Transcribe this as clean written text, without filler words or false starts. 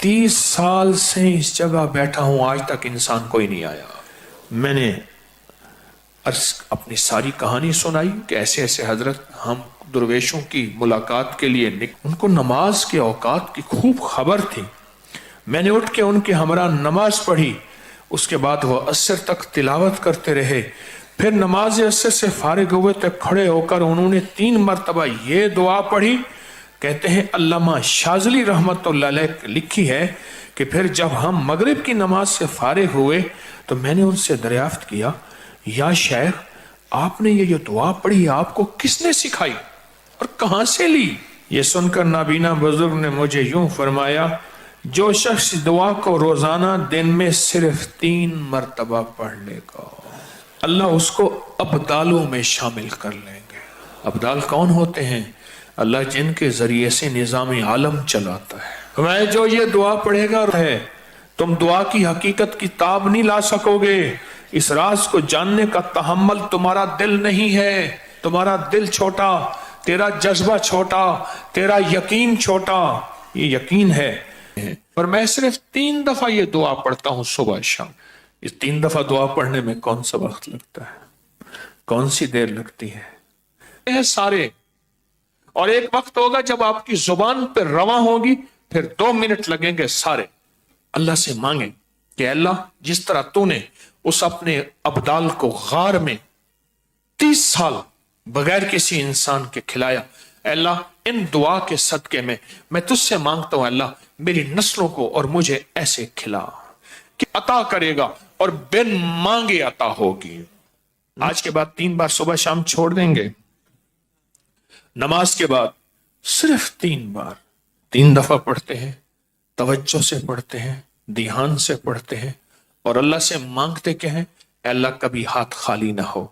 30 साल से इस जगह बैठा हूं, आज तक इंसान कोई नहीं आया। मैंने अपनी सारी कहानी सुनाई कि ऐसे ऐसे हजरत हम दुर्वेशों की मुलाकात के लिए उनको नमाज के औकात की खूब खबर थी। मैंने उठ के उनके हमरा नमाज पढ़ी, उसके बाद वो असर तक तिलावत करते रहे। फिर नमाज असर से फारिग हुए तो खड़े होकर उन्होंने 3 मरतबा ये दुआ पढ़ी। कहते हैं अल्लामा शाज़ली रहमतुल्लाह अलैह लिखी है कि फिर जब हम मगरिब की नमाज से फारिग हुए तो मैंने उनसे दरियाफ्त किया, या शेख आपने ये जो दुआ पढ़ी आपको किसने सिखाई और कहां से ली? ये सुनकर नाबीना बुजुर्ग ने मुझे यूं फरमाया, जो शख्स दुआ को रोजाना दिन में सिर्फ 3 मरतबा पढ़ लेगा अल्लाह उसको अब्दालों में शामिल कर लेंगे। अब्दाल कौन होते हैं? अल्लाह जिनके जरिए से निजाम आलम चलाता है। मैं जो ये दुआ पढ़ेगा है, तुम दुआ की हकीकत की ताब नहीं ला सकोगे। इस राज को जानने का तहम्मुल तुम्हारा दिल नहीं है। तुम्हारा दिल छोटा, तेरा जज्बा छोटा, तेरा यकीन छोटा। ये यकीन है। पर मैं सिर्फ 3 दफा ये दुआ पढ़ता हूं सुबह शाम। इस 3 दफा दुआ पढ़ने में कौन सा वक्त लगता है, कौन सी देर लगती है? ये सारे, और एक वक्त होगा जब आपकी जुबान पर रवा होगी, फिर 2 मिनट लगेंगे सारे। अल्लाह से मांगे कि अल्लाह जिस तरह तूने उस अपने अब्दाल को गार में 30 साल बगैर किसी इंसान के खिलाया, अल्लाह इन दुआ के सदके में मैं तुझसे मांगता हूं अल्लाह मेरी नस्लों को और मुझे ऐसे खिला कि अता करेगा और बिन मांगे अता होगी। आज के बाद 3 बार सुबह शाम छोड़ देंगे। नमाज के बाद सिर्फ 3 बार 3 दफा पढ़ते हैं, तवज्जो से पढ़ते हैं, ध्यान से पढ़ते हैं और अल्लाह से मांगते के हैं अल्लाह कभी हाथ खाली ना हो।